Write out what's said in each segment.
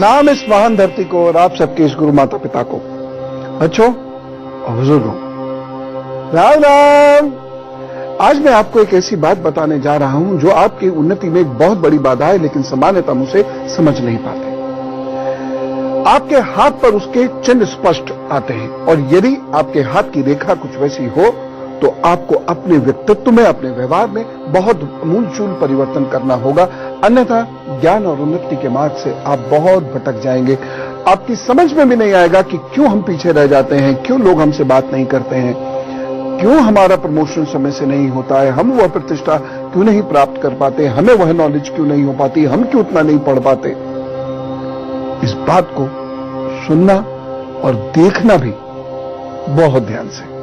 प्रणाम इस महान धरती को और आप सबके इस गुरु माता पिता को, बच्चों और बुजुर्गों, राम राम। आज मैं आपको एक ऐसी बात बताने जा रहा हूं जो आपकी उन्नति में एक बहुत बड़ी बाधा है, लेकिन सामान्यतः हम उसे समझ नहीं पाते। आपके हाथ पर उसके चिन्ह स्पष्ट आते हैं और यदि आपके हाथ की रेखा कुछ वैसी हो तो आपको अपने व्यक्तित्व में, अपने व्यवहार में बहुत मूलचूल परिवर्तन करना होगा, अन्यथा ज्ञान और उन्नति के मार्ग से आप बहुत भटक जाएंगे। आपकी समझ में भी नहीं आएगा कि क्यों हम पीछे रह जाते हैं, क्यों लोग हमसे बात नहीं करते हैं, क्यों हमारा प्रमोशन समय से नहीं होता है, हम वह प्रतिष्ठा क्यों नहीं प्राप्त कर पाते, हमें वह नॉलेज क्यों नहीं हो पाती, हम क्यों उतना नहीं पढ़ पाते। इस बात को सुनना और देखना भी बहुत ध्यान से।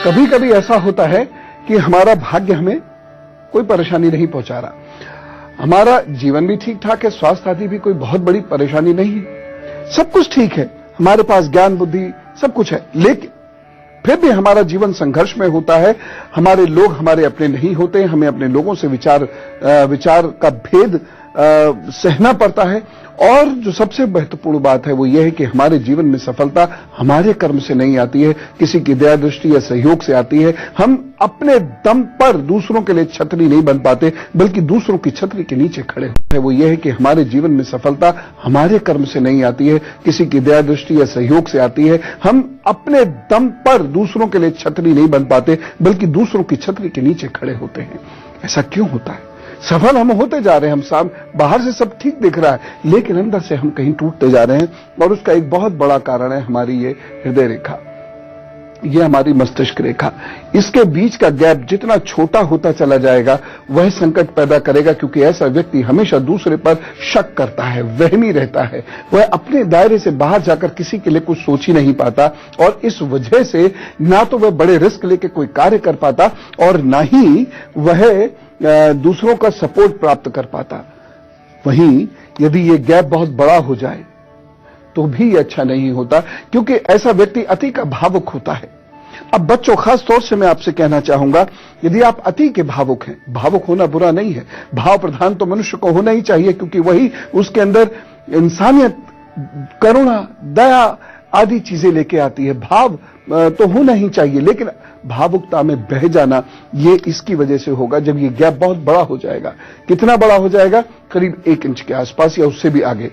कभी कभी ऐसा होता है कि हमारा भाग्य हमें कोई परेशानी नहीं पहुंचा रहा, हमारा जीवन भी ठीक ठाक है, स्वास्थ्य आदि भी कोई बहुत बड़ी परेशानी नहीं है, सब कुछ ठीक है, हमारे पास ज्ञान बुद्धि सब कुछ है, लेकिन फिर भी हमारा जीवन संघर्ष में होता है। हमारे लोग हमारे अपने नहीं होते, हमें अपने लोगों से विचार का भेद सहना पड़ता है। और जो सबसे महत्वपूर्ण बात है वो ये है कि हमारे जीवन में सफलता हमारे कर्म से नहीं आती है, किसी की दया दृष्टि या सहयोग से आती है। हम अपने दम पर दूसरों के लिए छतरी नहीं बन पाते, बल्कि दूसरों की छतरी के नीचे खड़े होते हैं। वो ये है कि हमारे जीवन में सफलता हमारे कर्म से नहीं आती है, किसी की दया दृष्टि या सहयोग से आती है। हम अपने दम पर दूसरों के लिए छतरी नहीं बन पाते, बल्कि दूसरों की छतरी के नीचे खड़े होते हैं। ऐसा क्यों होता है? सफल हम होते जा रहे हैं, हम बाहर से सब ठीक दिख रहा है, लेकिन अंदर से हम कहीं टूटते जा रहे हैं। और उसका एक बहुत बड़ा कारण है हमारी ये हृदय रेखा, ये हमारी मस्तिष्क रेखा। इसके बीच का गैप जितना छोटा होता चला जाएगा वह संकट पैदा करेगा, क्योंकि ऐसा व्यक्ति हमेशा दूसरे पर शक करता है, वहमी रहता है, वह अपने दायरे से बाहर जाकर किसी के लिए कुछ सोच ही नहीं पाता, और इस वजह से ना तो वह बड़े रिस्क लेके कोई कार्य कर पाता और ना ही वह दूसरों का सपोर्ट प्राप्त कर पाता। वहीं यदि ये गैप बहुत बड़ा हो जाए तो भी अच्छा नहीं होता, क्योंकि ऐसा व्यक्ति अति का भावुक होता है। अब बच्चों, खास तौर से मैं आपसे कहना चाहूंगा, यदि आप अति के भावुक हैं, भावुक होना बुरा नहीं है, भाव प्रधान तो मनुष्य को होना ही चाहिए, क्योंकि वही उसके अंदर इंसानियत, करुणा, दया आदि चीजें लेके आती है। भाव तो होना ही चाहिए, लेकिन भावुकता में बह जाना ये इसकी वजह से होगा जब ये गैप बहुत बड़ा हो जाएगा। कितना बड़ा हो जाएगा? करीब 1 इंच के आसपास या उससे भी आगे।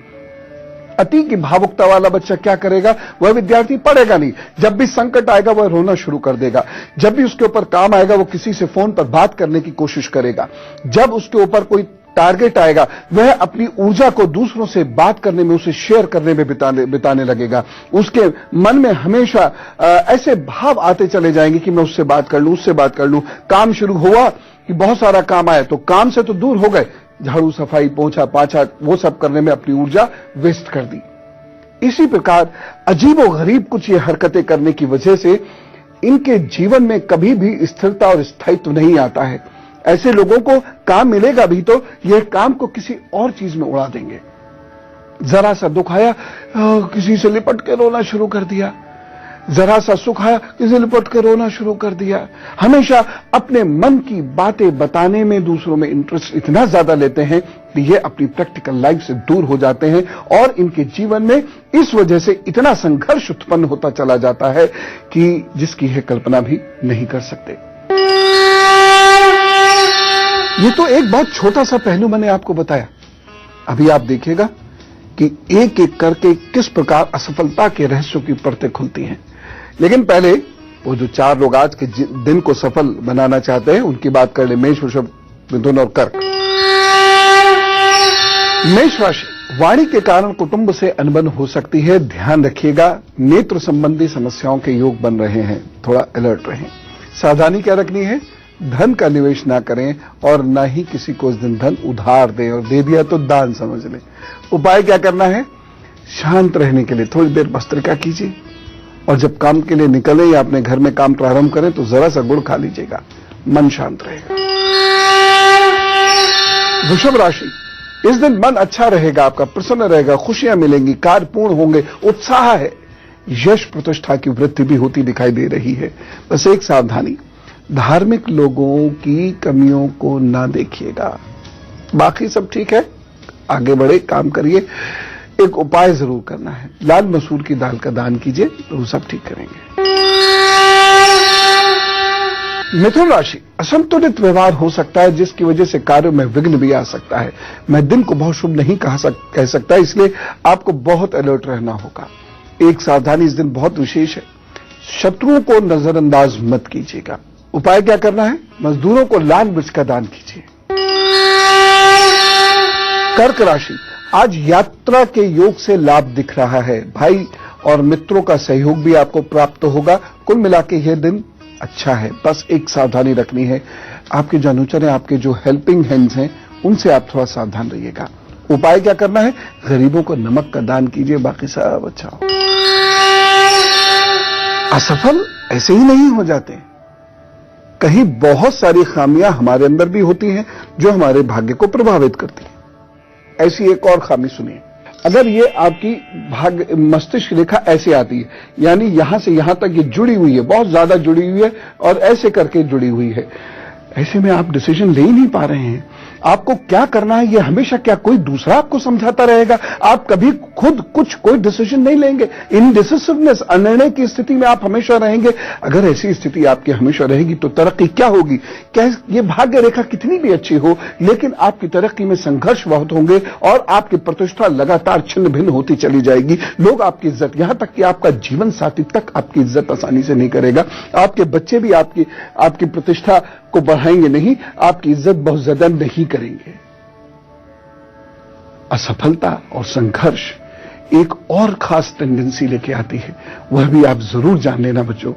अति की भावुकता वाला बच्चा क्या करेगा? वह विद्यार्थी पढ़ेगा नहीं, जब भी संकट आएगा वह रोना शुरू कर देगा, जब भी उसके ऊपर काम आएगा वो किसी से फोन पर बात करने की कोशिश करेगा, जब उसके ऊपर कोई टारगेट आएगा वह अपनी ऊर्जा को दूसरों से बात करने में, उसे शेयर करने में बिताने लगेगा। उसके मन में हमेशा ऐसे भाव आते चले जाएंगे कि मैं उससे बात कर लूं, उससे बात कर लूं। काम शुरू हुआ कि बहुत सारा काम आया तो काम से तो दूर हो गए, झाड़ू सफाई पोंछा पाछा वो सब करने में अपनी ऊर्जा वेस्ट कर दी। इसी प्रकार अजीबोगरीब कुछ ये हरकतें करने की वजह से इनके जीवन में कभी भी स्थिरता और स्थायित्व नहीं आता है। ऐसे लोगों को काम मिलेगा भी तो यह काम को किसी और चीज में उड़ा देंगे। जरा सा दुख आया, किसी से लिपट के रोना शुरू कर दिया, जरा सा सुख आया, किसी से लिपट के रोना शुरू कर दिया। हमेशा अपने मन की बातें बताने में, दूसरों में इंटरेस्ट इतना ज्यादा लेते हैं कि ये अपनी प्रैक्टिकल लाइफ से दूर हो जाते हैं, और इनके जीवन में इस वजह से इतना संघर्ष उत्पन्न होता चला जाता है कि जिसकी है कल्पना भी नहीं कर सकते। ये तो एक बहुत छोटा सा पहलू मैंने आपको बताया। अभी आप देखिएगा कि एक एक करके किस प्रकार असफलता के रहस्यों की परतें खुलती हैं। लेकिन पहले वो जो 4 लोग आज के दिन को सफल बनाना चाहते हैं उनकी बात कर ले। मेष, वृषभ, मिथुन और कर्क। मेष राशि, वाणी के कारण कुटुंब से अनबन हो सकती है, ध्यान रखिएगा। नेत्र संबंधी समस्याओं के योग बन रहे हैं, थोड़ा अलर्ट रहें। सावधानी क्या रखनी है? धन का निवेश ना करें और ना ही किसी को इस दिन धन उधार दें, और दे दिया तो दान समझ लें। उपाय क्या करना है? शांत रहने के लिए थोड़ी देर भस्त्रिका कीजिए, और जब काम के लिए निकले या अपने घर में काम प्रारंभ करें तो जरा सा गुड़ खा लीजिएगा, मन शांत रहेगा। वृषभ राशि, इस दिन मन अच्छा रहेगा, आपका प्रसन्न रहेगा, खुशियां मिलेंगी, कार्य पूर्ण होंगे, उत्साह है, यश प्रतिष्ठा की वृद्धि भी होती दिखाई दे रही है। बस एक सावधानी, धार्मिक लोगों की कमियों को ना देखिएगा, बाकी सब ठीक है, आगे बढ़े, काम करिए। एक उपाय जरूर करना है, लाल मसूर की दाल का दान कीजिए, तो सब ठीक करेंगे। मिथुन राशि, असंतुलित व्यवहार हो सकता है जिसकी वजह से कार्य में विघ्न भी आ सकता है। मैं दिन को बहुत शुभ नहीं कह सकता, इसलिए आपको बहुत अलर्ट रहना होगा। एक सावधानी इस दिन बहुत विशेष है, शत्रुओं को नजरअंदाज मत कीजिएगा। उपाय क्या करना है, मजदूरों को लाल मिर्च का दान कीजिए। कर्क राशि, आज यात्रा के योग से लाभ दिख रहा है, भाई और मित्रों का सहयोग भी आपको प्राप्त होगा। कुल मिला के यह दिन अच्छा है, बस एक सावधानी रखनी है, आपके जो अनुचर हैं, आपके जो हेल्पिंग हैंड्स हैं, उनसे आप थोड़ा सावधान रहिएगा। उपाय क्या करना है, गरीबों को नमक का दान कीजिए, बाकी सब अच्छा हो। असफल ऐसे ही नहीं हो जाते, कहीं बहुत सारी खामियां हमारे अंदर भी होती हैं जो हमारे भाग्य को प्रभावित करती हैं। ऐसी एक और खामी सुनिए, अगर ये आपकी भाग्य मस्तिष्क रेखा ऐसे आती है, यानी यहां से यहां तक ये जुड़ी हुई है, बहुत ज्यादा जुड़ी हुई है और ऐसे करके जुड़ी हुई है, ऐसे में आप डिसीजन ले ही नहीं पा रहे हैं। आपको क्या करना है, ये हमेशा क्या कोई दूसरा आपको समझाता रहेगा, आप कभी खुद कोई डिसीजन नहीं लेंगे। इनडिसिसिवनेस, अनिर्णय की स्थिति में आप हमेशा रहेंगे। अगर ऐसी स्थिति आपकी हमेशा रहेगी तो तरक्की क्या होगी, क्या ये भाग्य रेखा कितनी भी अच्छी हो, लेकिन आपकी तरक्की में संघर्ष बहुत होंगे और आपकी प्रतिष्ठा लगातार छिन्न भिन्न होती चली जाएगी। लोग आपकी इज्जत, यहां तक कि आपका जीवन साथी तक आपकी इज्जत आसानी से नहीं करेगा। आपके बच्चे भी आपकी प्रतिष्ठा को बढ़ाएंगे नहीं, आपकी इज्जत बहुत ज्यादा नहीं करेंगे। असफलता और संघर्ष एक और खास टेंडेंसी लेके आती है, वह भी आप जरूर जान लेना बच्चों,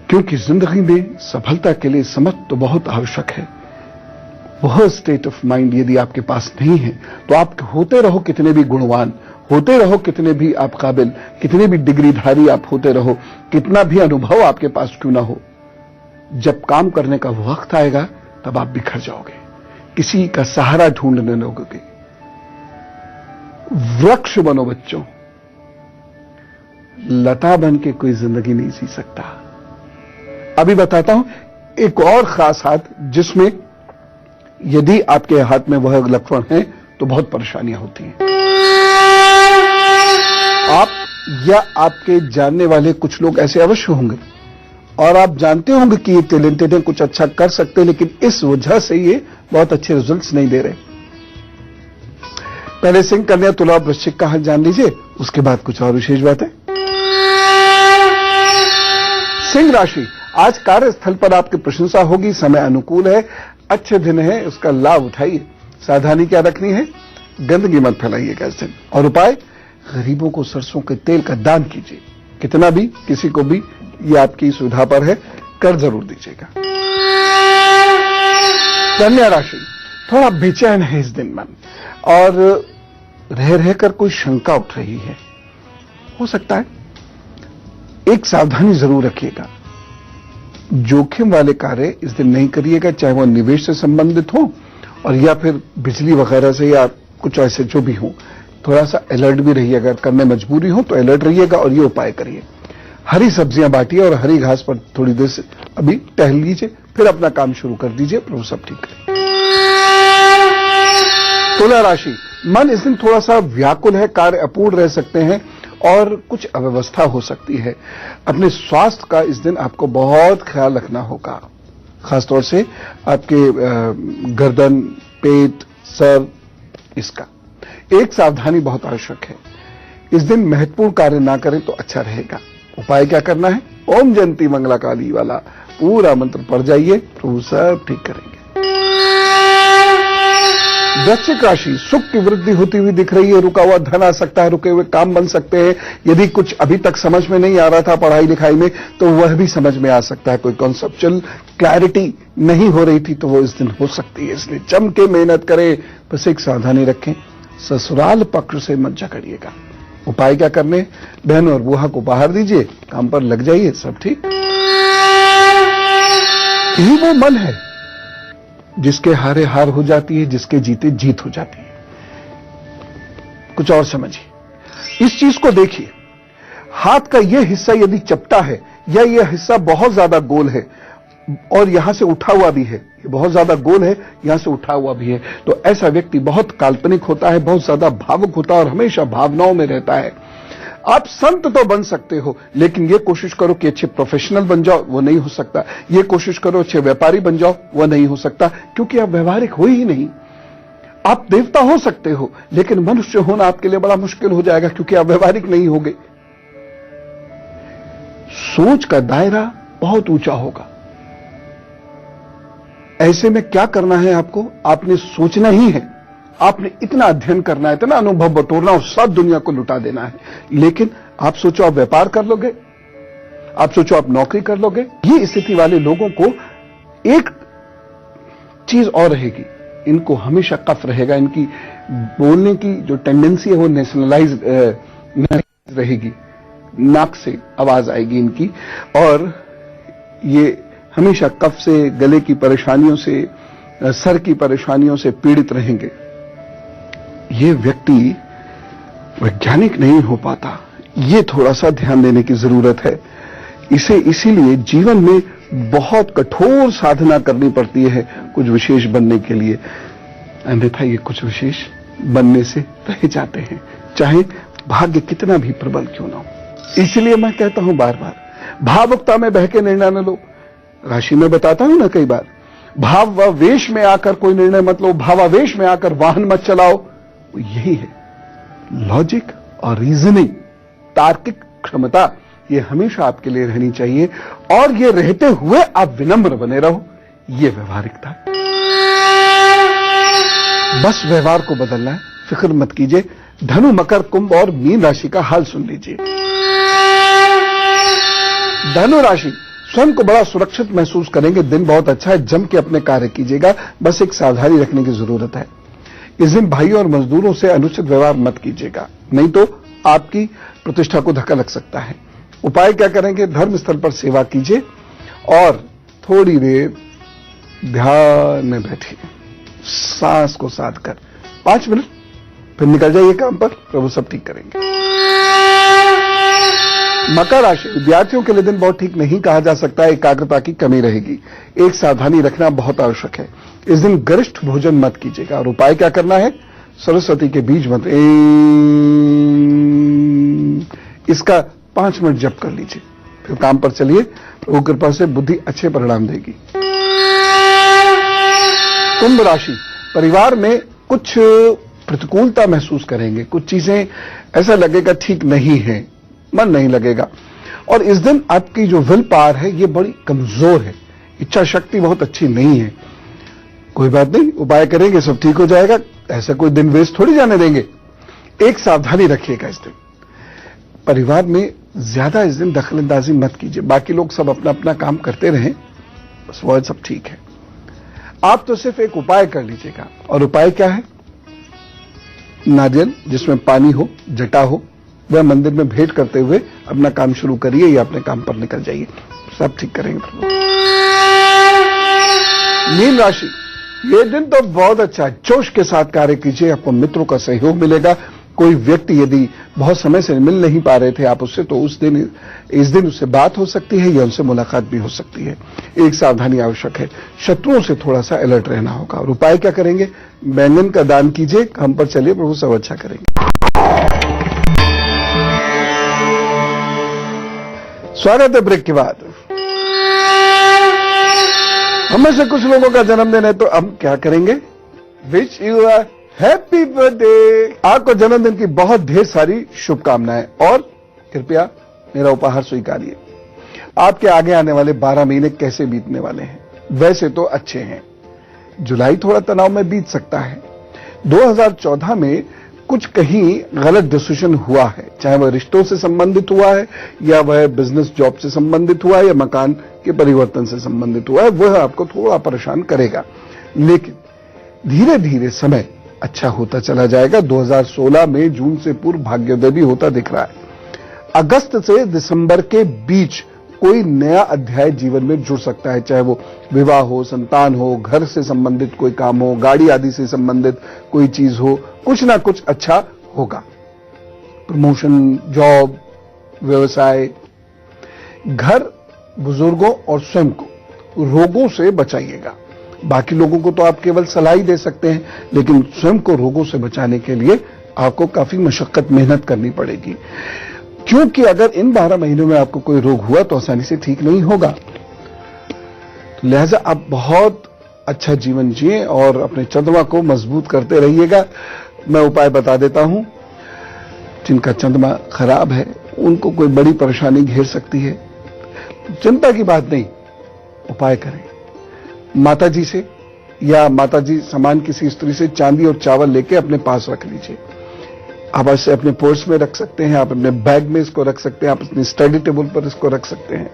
क्योंकि जिंदगी में सफलता के लिए समझ तो बहुत आवश्यक है। वह स्टेट ऑफ माइंड यदि आपके पास नहीं है तो आप होते रहो कितने भी गुणवान, होते रहो कितने भी आप काबिल, कितने भी डिग्रीधारी आप होते रहो, कितना भी अनुभव आपके पास क्यों ना हो, जब काम करने का वक्त आएगा तब आप बिखर जाओगे, किसी का सहारा ढूंढने लगोगे। वृक्ष बनो बच्चों, लता बन के कोई जिंदगी नहीं जी सकता। अभी बताता हूं एक और खास हाथ, जिसमें यदि आपके हाथ में वह लक्षण है तो बहुत परेशानियां होती हैं। आप या आपके जानने वाले कुछ लोग ऐसे अवश्य होंगे और आप जानते होंगे कि ये टैलेंटेड है, कुछ अच्छा कर सकते हैं, लेकिन इस वजह से ये बहुत अच्छे रिजल्ट्स नहीं दे रहे। पहले सिंह, कन्या, तुला, वृश्चिक का हाल जान लीजिए, उसके बाद कुछ और विशेष बातें। सिंह राशि, आज कार्यस्थल पर आपकी प्रशंसा होगी, समय अनुकूल है, अच्छे दिन है, उसका लाभ उठाइए। सावधानी क्या रखनी है, गंदगी मत फैलाइएगा इस दिन। और उपाय, गरीबों को सरसों के तेल का दान कीजिए, कितना भी, किसी को भी, ये आपकी सुविधा पर है, कर जरूर दीजिएगा। कन्या राशि, थोड़ा बेचैन है इस दिन मन, और रह रहकर कोई शंका उठ रही है, हो सकता है। एक सावधानी जरूर रखिएगा, जोखिम वाले कार्य इस दिन नहीं करिएगा, चाहे वह निवेश से संबंधित हो और या फिर बिजली वगैरह से, या कुछ ऐसे जो भी हो। थोड़ा सा अलर्ट भी रहिएगा, अगर करने मजबूरी हो तो अलर्ट रहिएगा और ये उपाय करिए। हरी सब्जियां बांटिए और हरी घास पर थोड़ी देर से अभी टहल लीजिए, फिर अपना काम शुरू कर दीजिए, प्रभु सब ठीक है। तुला राशि, मन इस दिन थोड़ा सा व्याकुल है, कार्य अपूर्ण रह सकते हैं और कुछ अव्यवस्था हो सकती है। अपने स्वास्थ्य का इस दिन आपको बहुत ख्याल रखना होगा, खासतौर से आपके गर्दन, पेट, सर, इसका एक सावधानी बहुत आवश्यक है। इस दिन महत्वपूर्ण कार्य ना करें तो अच्छा रहेगा। उपाय क्या करना है, ओम जयंती मंगला काली वाला पूरा मंत्र पढ़ जाइए, प्रभु सब ठीक करेंगे। वृश्चिक राशि, सुख की वृद्धि होती हुई दिख रही है, रुका हुआ धन आ सकता है, रुके हुए काम बन सकते हैं। यदि कुछ अभी तक समझ में नहीं आ रहा था पढ़ाई लिखाई में, तो वह भी समझ में आ सकता है। कोई कॉन्सेप्चुअल क्लैरिटी नहीं हो रही थी तो वो इस दिन हो सकती है, इसलिए जम के मेहनत करें। बस एक सावधानी रखें, ससुराल पक्ष से मत झगड़िएगा। उपाय क्या करने, बहन और बुआ को बाहर दीजिए, काम पर लग जाइए, सब ठीक। यही वो मन है जिसके हारे हार हो जाती है, जिसके जीते जीत हो जाती है। कुछ और समझिए, इस चीज को देखिए, हाथ का यह हिस्सा यदि चपटा है या यह हिस्सा बहुत ज्यादा गोल है, और यहां से उठा हुआ भी है, ये बहुत ज्यादा गोल है, यहां से उठा हुआ भी है, तो ऐसा व्यक्ति बहुत काल्पनिक होता है, बहुत ज्यादा भावुक होता है और हमेशा भावनाओं में रहता है। आप संत तो बन सकते हो, लेकिन ये कोशिश करो कि अच्छे प्रोफेशनल बन जाओ, वो नहीं हो सकता। ये कोशिश करो अच्छे व्यापारी बन जाओ, वो नहीं हो सकता, क्योंकि आप व्यवहारिक हो ही नहीं। आप देवता हो सकते हो, लेकिन मनुष्य होना आपके लिए बड़ा मुश्किल हो जाएगा, क्योंकि आप व्यवहारिक नहीं होगे। सोच का दायरा बहुत ऊंचा होगा। ऐसे में क्या करना है आपको? आपने सोचना ही है, आपने इतना अध्ययन करना है, इतना अनुभव बटोरना और सब दुनिया को लुटा देना है। लेकिन आप सोचो आप व्यापार कर लोगे, आप सोचो आप नौकरी कर लोगे। ये स्थिति वाले लोगों को एक चीज और रहेगी, इनको हमेशा कफ रहेगा, इनकी बोलने की जो टेंडेंसी है वो नेशनलाइज रहेगी, नाक से आवाज आएगी इनकी, और ये हमेशा कफ से, गले की परेशानियों से, सर की परेशानियों से पीड़ित रहेंगे। ये व्यक्ति वैज्ञानिक नहीं हो पाता, ये थोड़ा सा ध्यान देने की जरूरत है। इसे इसीलिए जीवन में बहुत कठोर साधना करनी पड़ती है कुछ विशेष बनने के लिए, अन्यथा ये कुछ विशेष बनने से रह जाते हैं, चाहे भाग्य कितना भी प्रबल क्यों ना हो। इसलिए मैं कहता हूं बार बार, भावुकता में बहके निर्णय न लो। राशि में बताता हूं ना कई बार, भाव व वेश में आकर कोई निर्णय मत लो, भावावेश में आकर वाहन मत चलाओ। यही है लॉजिक और रीजनिंग, तार्किक क्षमता, ये हमेशा आपके लिए रहनी चाहिए, और ये रहते हुए आप विनम्र बने रहो, ये व्यवहारिकता। बस व्यवहार को बदलना है, फिक्र मत कीजिए। धनु, मकर, कुंभ और मीन राशि का हाल सुन लीजिए। धनु राशि स्वयं को बड़ा सुरक्षित महसूस करेंगे, दिन बहुत अच्छा है, जम के अपने कार्य कीजिएगा, बस एक सावधानी रखने की जरूरत है। इस दिन भाइयों और मजदूरों से अनुचित व्यवहार मत कीजिएगा, नहीं तो आपकी प्रतिष्ठा को धक्का लग सकता है। उपाय क्या करेंगे? धर्म स्थल पर सेवा कीजिए और थोड़ी देर ध्यान में बैठिए, सांस को साध कर 5 मिनट, फिर निकल जाइए काम पर, प्रभु सब ठीक करेंगे। मकर राशि विद्यार्थियों के लिए दिन बहुत ठीक नहीं कहा जा सकता है, एकाग्रता की कमी रहेगी, एक सावधानी रखना बहुत आवश्यक है। इस दिन गरिष्ठ भोजन मत कीजिएगा, और उपाय क्या करना है? सरस्वती के बीज मंत्र इसका 5 मिनट जप कर लीजिए, फिर काम पर चलिए, प्रभु कृपा से बुद्धि अच्छे परिणाम देगी। कुंभ राशि परिवार में कुछ प्रतिकूलता महसूस करेंगे, कुछ चीजें ऐसा लगेगा ठीक नहीं है, मन नहीं लगेगा, और इस दिन आपकी जो विल पावर है ये बड़ी कमजोर है, इच्छा शक्ति बहुत अच्छी नहीं है। कोई बात नहीं, उपाय करेंगे सब ठीक हो जाएगा, ऐसा कोई दिन वेस्ट थोड़ी जाने देंगे। एक सावधानी रखिएगा, इस दिन परिवार में ज्यादा इस दिन दखलंदाजी मत कीजिए, बाकी लोग सब अपना अपना काम करते रहें, बस वो सब ठीक है। आप तो सिर्फ एक उपाय कर लीजिएगा, और उपाय क्या है? नारियल जिसमें पानी हो, जटा हो, वह मंदिर में भेंट करते हुए अपना काम शुरू करिए या अपने काम पर निकल जाइए, सब ठीक करेंगे। मीन राशि ये दिन तो बहुत अच्छा है, जोश के साथ कार्य कीजिए, आपको मित्रों का सहयोग मिलेगा। कोई व्यक्ति यदि बहुत समय से मिल नहीं पा रहे थे आप उससे, तो इस दिन उससे बात हो सकती है या उनसे मुलाकात भी हो सकती है। एक सावधानी आवश्यक है, शत्रुओं से थोड़ा सा अलर्ट रहना होगा। और उपाय क्या करेंगे? बैंगन का दान कीजिए, हम पर चलिए, प्रभु सब अच्छा करेंगे। स्वागत है ब्रेक के बाद। हमें से कुछ लोगों का जन्मदिन है, तो हम क्या करेंगे? Wish you a happy birthday. आपको जन्मदिन की बहुत ढेर सारी शुभकामनाएं, और कृपया मेरा उपहार स्वीकारिए। आपके आगे आने वाले 12 महीने कैसे बीतने वाले हैं? वैसे तो अच्छे हैं, जुलाई थोड़ा तनाव में बीत सकता है। 2014 में कुछ कहीं गलत डिसीजन हुआ है, चाहे वह रिश्तों से संबंधित हुआ है, या वह बिजनेस जॉब से संबंधित हुआ है, या मकान के परिवर्तन से संबंधित हुआ है, वह आपको थोड़ा परेशान करेगा। लेकिन धीरे धीरे समय अच्छा होता चला जाएगा। 2016 में जून से पूर्व भाग्योदय भी होता दिख रहा है। अगस्त से दिसंबर के बीच कोई नया अध्याय जीवन में जुड़ सकता है, चाहे वो विवाह हो, संतान हो, घर से संबंधित कोई काम हो, गाड़ी आदि से संबंधित कोई चीज हो, कुछ ना कुछ अच्छा होगा। प्रमोशन, जॉब, व्यवसाय, घर, बुजुर्गों और स्वयं को रोगों से बचाइएगा। बाकी लोगों को तो आप केवल सलाह ही दे सकते हैं, लेकिन स्वयं को रोगों से बचाने के लिए आपको काफी मशक्कत मेहनत करनी पड़ेगी, क्योंकि अगर इन 12 महीनों में आपको कोई रोग हुआ तो आसानी से ठीक नहीं होगा। तो लिहाजा आप बहुत अच्छा जीवन जिए और अपने चंद्रमा को मजबूत करते रहिएगा। मैं उपाय बता देता हूं। जिनका चंद्रमा खराब है उनको कोई बड़ी परेशानी घेर सकती है, चिंता की बात नहीं, उपाय करें। माताजी से या माताजी समान किसी स्त्री से चांदी और चावल लेके अपने पास रख लीजिए। आप इसे अपने पर्स में रख सकते हैं, आप अपने बैग में इसको रख सकते हैं, आप अपनी स्टडी टेबल पर इसको रख सकते हैं।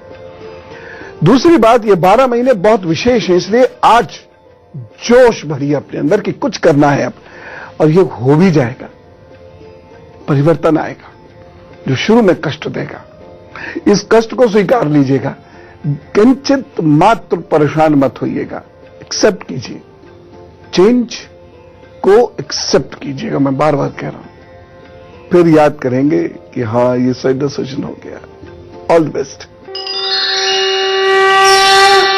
दूसरी बात, ये 12 महीने बहुत विशेष है, इसलिए आज जोश भरिए अपने अंदर कि कुछ करना है अब, और ये हो भी जाएगा। परिवर्तन आएगा जो शुरू में कष्ट देगा, इस कष्ट को स्वीकार लीजिएगा। किंचित मात्र परेशान मत होइएगा, एक्सेप्ट कीजिए, चेंज को एक्सेप्ट कीजिएगा। मैं बार बार कह रहा हूं, फिर याद करेंगे कि हां ये सही डिसीजन हो गया। All the best.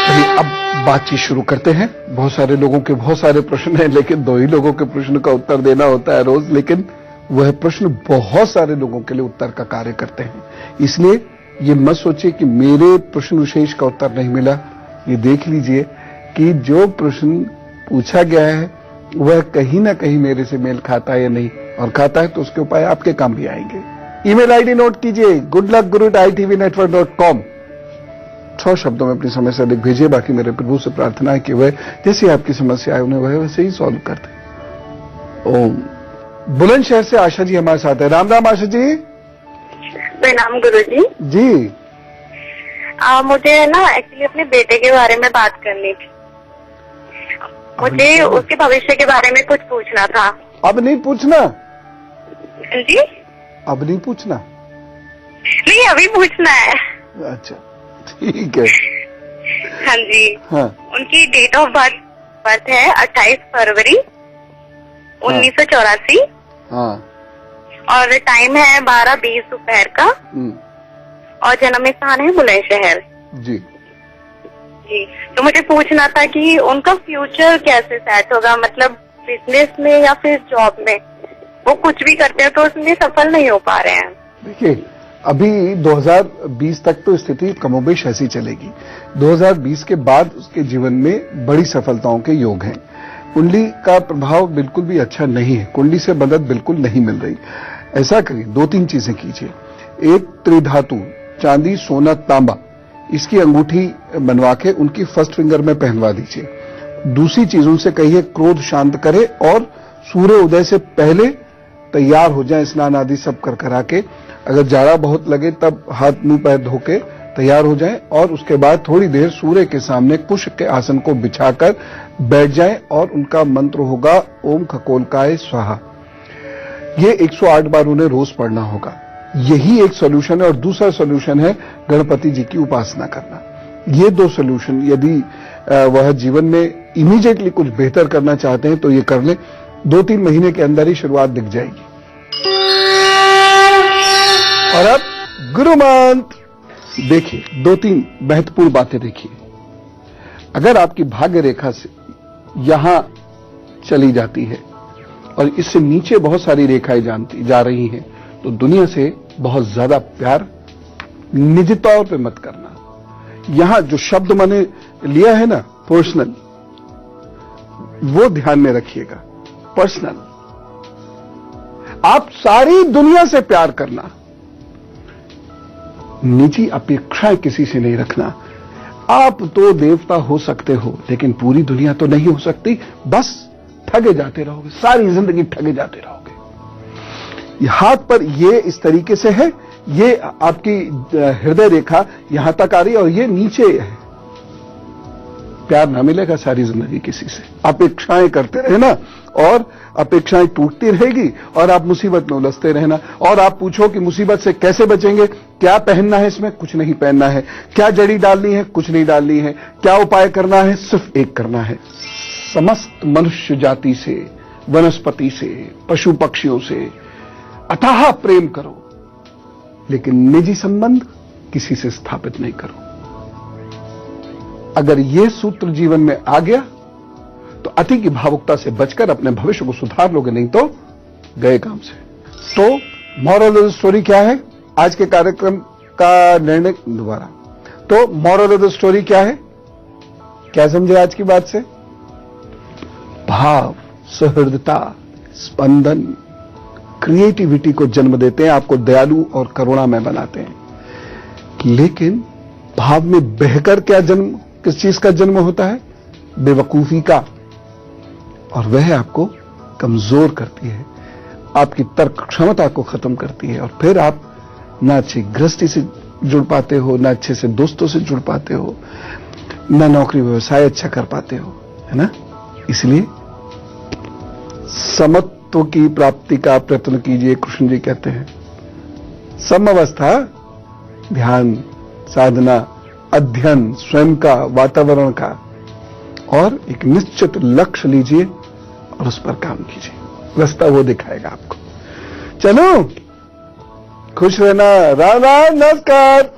चलिए अब बातचीत शुरू करते हैं। बहुत सारे लोगों के बहुत सारे प्रश्न हैं, लेकिन 2 ही लोगों के प्रश्न का उत्तर देना होता है रोज, लेकिन वह प्रश्न बहुत सारे लोगों के लिए उत्तर का कार्य करते हैं। इसलिए ये मत सोचिए कि मेरे प्रश्न विशेष का उत्तर नहीं मिला। ये देख लीजिए कि जो प्रश्न पूछा गया है वह कहीं ना कहीं मेरे से मेल खाता है या नहीं, और खाता है तो उसके उपाय आपके काम भी आएंगे। ईमेल आईडी नोट कीजिए, goodluck@itvnetwork.com। 6 शब्दों में अपनी समस्या लिख भेजिए। बाकी मेरे प्रभु से प्रार्थना है कि वह जैसी आपकी समस्या है उन्हें वह वैसे ही सॉल्व कर दे। ओम। बुलंदशहर से आशा जी हमारे साथ है। राम राम आशा जी। प्रणाम गुरु जी। जी मुझे ना एक्चुअली अपने बेटे के बारे में बात करनी थी। मुझे उसके भविष्य के बारे में कुछ पूछना था। अब नहीं पूछना जी? अब नहीं पूछना? नहीं, अभी पूछना है। अच्छा ठीक है। हाँ जी। हाँ। उनकी डेट ऑफ बर्थ है 28 फरवरी 1984। हाँ। और टाइम है 12:20 दोपहर का। और जन्म स्थान है बुलंदशहर। जी जी। तो मुझे पूछना था कि उनका फ्यूचर कैसे सेट होगा, मतलब बिजनेस में या फिर जॉब में। वो कुछ भी करते हैं तो उसमें सफल नहीं हो पा रहे हैं। देखिए, अभी 2020 तक तो स्थिति कमोबेश ऐसी चलेगी। 2020 के बाद उसके जीवन में बड़ी सफलताओं के योग हैं। कुंडली का प्रभाव बिल्कुल भी अच्छा नहीं है, कुंडली से मदद बिल्कुल नहीं मिल रही। ऐसा करिए, 2-3 चीजें कीजिए। एक, त्रिधातु चांदी, सोना, तांबा, इसकी अंगूठी बनवा के उनकी फर्स्ट फिंगर में पहनवा दीजिए। दूसरी चीज, उनसे कहिए क्रोध शांत करे और सूर्य उदय से पहले तैयार हो जाए, स्नान आदि सब कर करा के। अगर जाड़ा बहुत लगे तब हाथ मुंह पैर धो के तैयार हो जाएं, और उसके बाद थोड़ी देर सूर्य के सामने कुश के आसन को बिछाकर बैठ जाएं, और उनका मंत्र होगा ओम खकोलकाय स्वाहा। ये 108 बार उन्हें रोज पढ़ना होगा। यही एक सोल्यूशन है। और दूसरा सोल्यूशन है गणपति जी की उपासना करना। ये 2 सोल्यूशन, यदि वह जीवन में इमीडिएटली कुछ बेहतर करना चाहते हैं तो ये कर लें। 2-3 महीने के अंदर ही शुरुआत दिख जाएगी। और अब गुरु मंत्र देखिए, 2-3 महत्वपूर्ण बातें देखिए। अगर आपकी भाग्य रेखा से यहां चली जाती है और इससे नीचे बहुत सारी रेखाएं जा रही हैं, तो दुनिया से बहुत ज्यादा प्यार निजी तौर पे मत करना। यहां जो शब्द मैंने लिया है ना, पर्सनल, वो ध्यान में रखिएगा। पर्सनल, आप सारी दुनिया से प्यार करना, निजी अपेक्षाएं किसी से नहीं रखना। आप तो देवता हो सकते हो, लेकिन पूरी दुनिया तो नहीं हो सकती। बस ठगे जाते रहोगे, सारी जिंदगी ठगे जाते रहोगे। हाथ पर ये इस तरीके से है, ये आपकी हृदय रेखा यहां तक आ रही है और ये नीचे है। प्यार ना मिलेगा सारी जिंदगी किसी से। अपेक्षाएं करते रहना और अपेक्षाएं टूटती रहेगी और आप मुसीबत में उलझते रहना। और आप पूछो कि मुसीबत से कैसे बचेंगे, क्या पहनना है इसमें, कुछ नहीं पहनना है। क्या जड़ी डालनी है, कुछ नहीं डालनी है। क्या उपाय करना है, सिर्फ एक करना है। समस्त मनुष्य जाति से, वनस्पति से, पशु पक्षियों से अथाह प्रेम करो, लेकिन निजी संबंध किसी से स्थापित नहीं करो। अगर ये सूत्र जीवन में आ गया तो अति की भावुकता से बचकर अपने भविष्य को सुधार लोगे, नहीं तो गए काम से। तो मॉरल ऑफ द स्टोरी क्या है आज के कार्यक्रम का निर्णय दोबारा? तो मॉरल ऑफ द स्टोरी क्या है, क्या समझे आज की बात से? भाव, सहृदयता, स्पंदन क्रिएटिविटी को जन्म देते हैं, आपको दयालु और करुणामय बनाते हैं। लेकिन भाव में बहकर क्या जन्म, किस चीज का जन्म होता है? बेवकूफी का, और वह आपको कमजोर करती है, आपकी तर्क क्षमता को खत्म करती है, और फिर आप ना अच्छी गृहस्थी से जुड़ पाते हो, ना अच्छे से दोस्तों से जुड़ पाते हो, ना नौकरी व्यवसाय अच्छा कर पाते हो, है ना? इसलिए समत्व की प्राप्ति का प्रयत्न कीजिए, कृष्ण जी कहते हैं। समअवस्था, ध्यान, साधना, अध्ययन स्वयं का, वातावरण का, और एक निश्चित लक्ष्य लीजिए और उस पर काम कीजिए, रास्ता वो दिखाएगा आपको। चलो, खुश रहना। राम राम, नमस्कार।